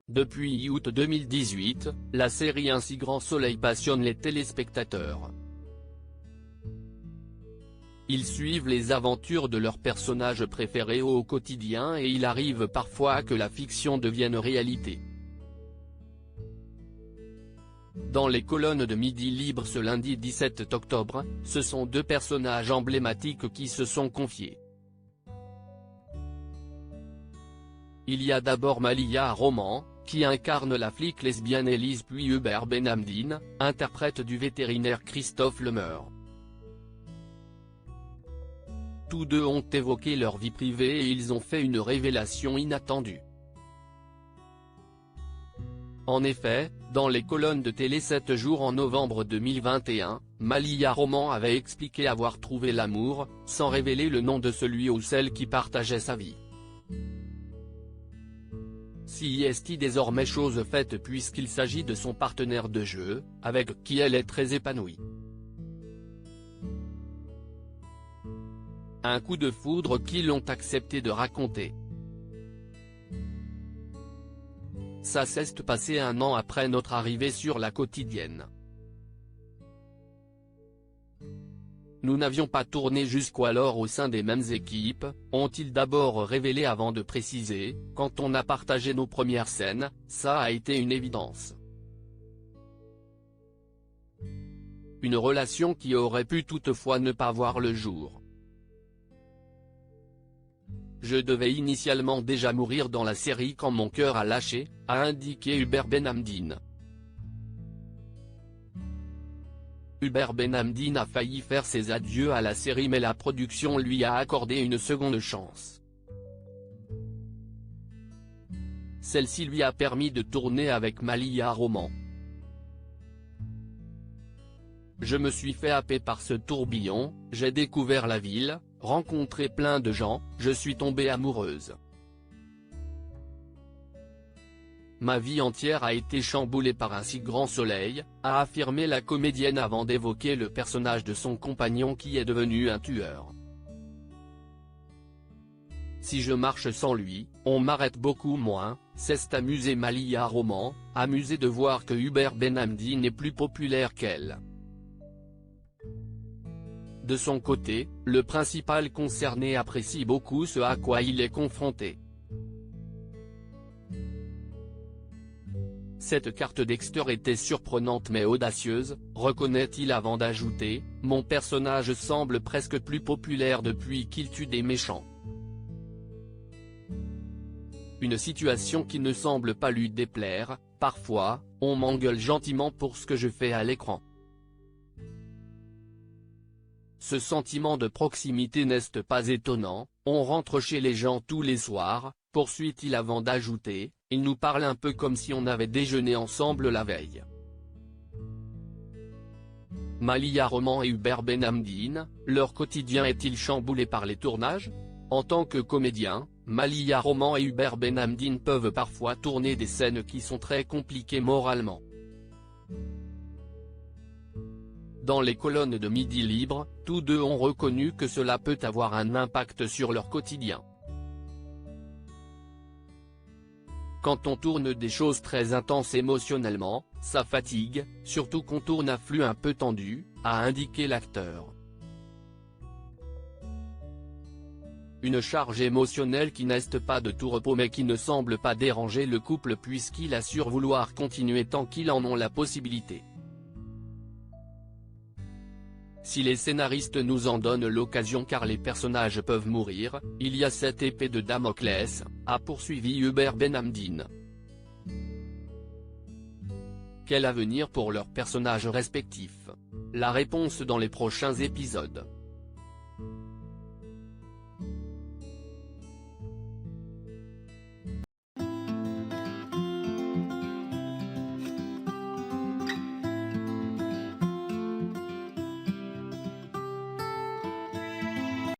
Depuis août 2018, la série Un si grand soleil passionne les téléspectateurs. Ils suivent les aventures de leurs personnages préférés au quotidien et il arrive parfois que la fiction devienne réalité. Dans les colonnes de Midi Libre ce lundi 17 octobre, ce sont deux personnages emblématiques qui se sont confiés. Il y a d'abord Malia Roman, qui incarne la flic lesbienne Élise, puis Hubert Benhamdine, interprète du vétérinaire Christophe Lemeur. Tous deux ont évoqué leur vie privée et ils ont fait une révélation inattendue. En effet, dans les colonnes de Télé 7 jours en novembre 2021, Malia Roman avait expliqué avoir trouvé l'amour, sans révéler le nom de celui ou celle qui partageait sa vie. Si est désormais chose faite puisqu'il s'agit de son partenaire de jeu, avec qui elle est très épanouie. Un coup de foudre qu'ils ont accepté de raconter. Ça s'est passé un an après notre arrivée sur la quotidienne. Nous n'avions pas tourné jusqu'alors au sein des mêmes équipes, ont-ils d'abord révélé avant de préciser. Quand on a partagé nos premières scènes, ça a été une évidence. Une relation qui aurait pu toutefois ne pas voir le jour. Je devais initialement déjà mourir dans la série quand mon cœur a lâché, a indiqué Hubert Benhamdine. Hubert Benhamdine a failli faire ses adieux à la série mais la production lui a accordé une seconde chance. Celle-ci lui a permis de tourner avec Malia Roman. Je me suis fait happer par ce tourbillon, j'ai découvert la ville, rencontré plein de gens, je suis tombée amoureuse. Ma vie entière a été chamboulée par un si grand soleil, a affirmé la comédienne avant d'évoquer le personnage de son compagnon qui est devenu un tueur. Si je marche sans lui, on m'arrête beaucoup moins, s'est amusée Malia Roman, amusée de voir que Hubert Benhamdine est plus populaire qu'elle. De son côté, le principal concerné apprécie beaucoup ce à quoi il est confronté. Cette carte Dexter était surprenante mais audacieuse, reconnaît-il avant d'ajouter, mon personnage semble presque plus populaire depuis qu'il tue des méchants. Une situation qui ne semble pas lui déplaire, parfois, on m'engueule gentiment pour ce que je fais à l'écran. Ce sentiment de proximité n'est pas étonnant, on rentre chez les gens tous les soirs, poursuit-il avant d'ajouter, il nous parle un peu comme si on avait déjeuné ensemble la veille. Malia Roman et Hubert Benhamdine, leur quotidien est-il chamboulé par les tournages? En tant que comédien, Malia Roman et Hubert Benhamdine peuvent parfois tourner des scènes qui sont très compliquées moralement. Dans les colonnes de Midi Libre, tous deux ont reconnu que cela peut avoir un impact sur leur quotidien. Quand on tourne des choses très intenses émotionnellement, ça fatigue, surtout qu'on tourne à flux un peu tendu, a indiqué l'acteur. Une charge émotionnelle qui n'est pas de tout repos mais qui ne semble pas déranger le couple puisqu'il assure vouloir continuer tant qu'ils en ont la possibilité. Si les scénaristes nous en donnent l'occasion car les personnages peuvent mourir, il y a cette épée de Damoclès, a poursuivi Hubert Benhamdine. Quel avenir pour leurs personnages respectifs? La réponse dans les prochains épisodes.